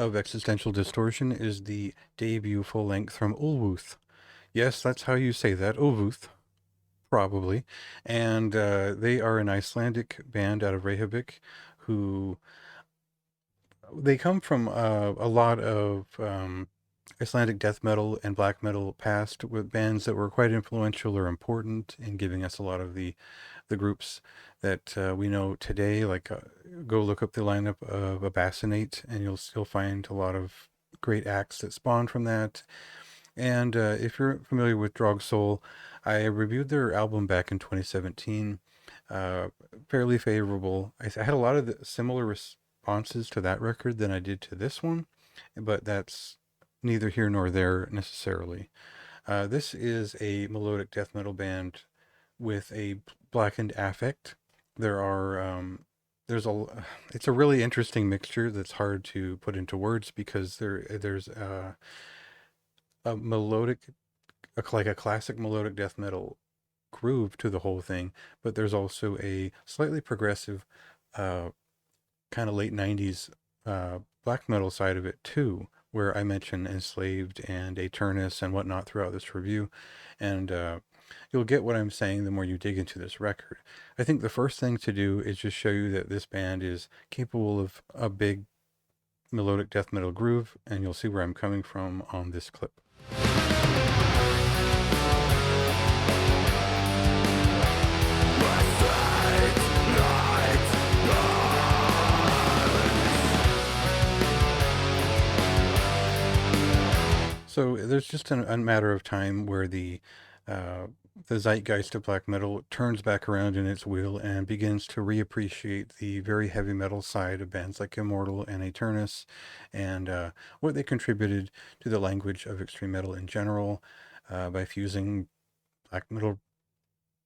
of Existential Distortion is the debut full-length from ÚLFÚÐ. Yes, that's how you say that, ÚLFÚÐ, probably. And they are an Icelandic band out of Reykjavik who they come from a lot of Icelandic death metal and black metal past, with bands that were quite influential or important in giving us a lot of the groups that we know today. Like go look up the lineup of Abassinate and you'll still find a lot of great acts that spawned from that. And if you're familiar with Drog Soul, I reviewed their album back in 2017. Uh, Fairly favorable. I had a lot of similar responses to that record than I did to this one, but that's neither here nor there necessarily. This is a melodic death metal band with a blackened affect. There are it's a really interesting mixture that's hard to put into words because there's a melodic, like a classic melodic death metal groove to the whole thing, but there's also a slightly progressive, uh, kind of late 90s black metal side of it too, where I mention Enslaved and Eternus and whatnot throughout this review. And you'll get what I'm saying the more you dig into this record. I think the first thing to do is just show you that this band is capable of a big melodic death metal groove, and you'll see where I'm coming from on this clip. So there's just a matter of time where the zeitgeist of black metal turns back around in its wheel and begins to reappreciate the very heavy metal side of bands like Immortal and Eternus, and what they contributed to the language of extreme metal in general by fusing black metal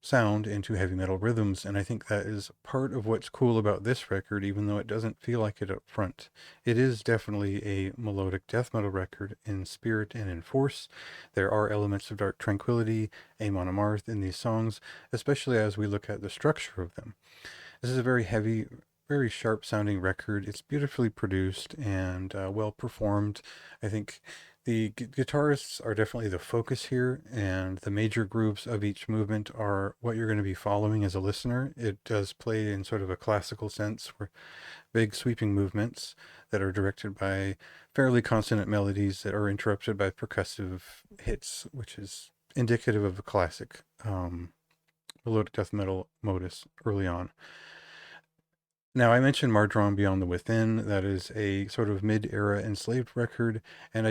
sound into heavy metal rhythms. And I think that is part of what's cool about this record, even though it doesn't feel like it up front. It is definitely a melodic death metal record in spirit and in force. There are elements of Dark Tranquillity, Amon Amarth in these songs, especially as we look at the structure of them. This is a very heavy, very sharp sounding record. It's beautifully produced and well performed. I think the guitarists are definitely the focus here, and the major grooves of each movement are what you're going to be following as a listener. It does play in sort of a classical sense, where big sweeping movements that are directed by fairly consonant melodies that are interrupted by percussive hits, which is indicative of a classic melodic death metal modus early on. Now, I mentioned Mardron Beyond the Within. That is a sort of mid-era enslaved record, and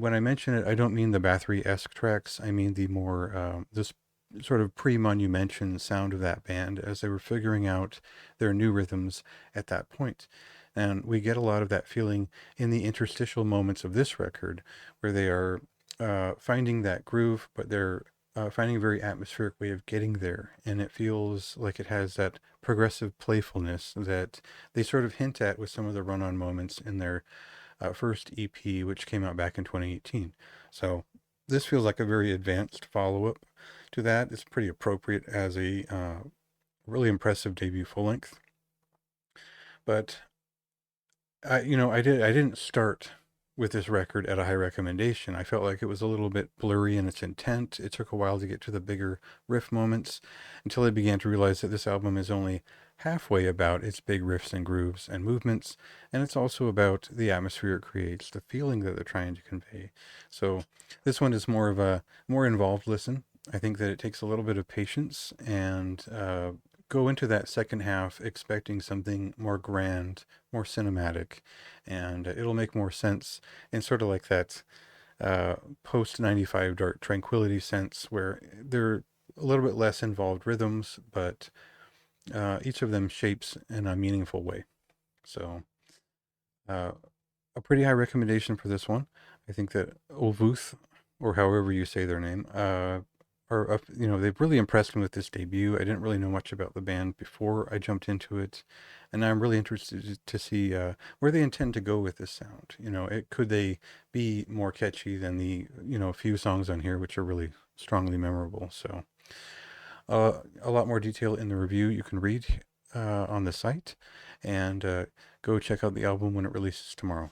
when I mention it, I don't mean the Bathory-esque tracks. I mean the more this sort of pre-Monumention sound of that band as they were figuring out their new rhythms at that point. And we get a lot of that feeling in the interstitial moments of this record, where they are finding that groove, but they're finding a very atmospheric way of getting there, and it feels like it has that progressive playfulness that they sort of hint at with some of the run-on moments in their first EP, which came out back in 2018. So this feels like a very advanced follow-up to that. It's pretty appropriate as a really impressive debut full-length. But I didn't start with this record at a high recommendation. I felt like it was a little bit blurry in its intent. It took a while to get to the bigger riff moments until I began to realize that this album is only halfway about its big riffs and grooves and movements, and it's also about the atmosphere it creates, the feeling that they're trying to convey. So this one is more of a more involved listen. I think that it takes a little bit of patience and go into that second half expecting something more grand, more cinematic, and it'll make more sense in sort of like that post 95 Dark Tranquillity sense, where they're a little bit less involved rhythms, but each of them shapes in a meaningful way. So uh, a pretty high recommendation for this one. I think that ÚLFÚÐ, or however you say their name, they've really impressed me with this debut. I didn't really know much about the band before I jumped into it, and I'm really interested to see where they intend to go with this sound. Could they be more catchy than the few songs on here, which are really strongly memorable. So a lot more detail in the review you can read on the site, and go check out the album when it releases tomorrow.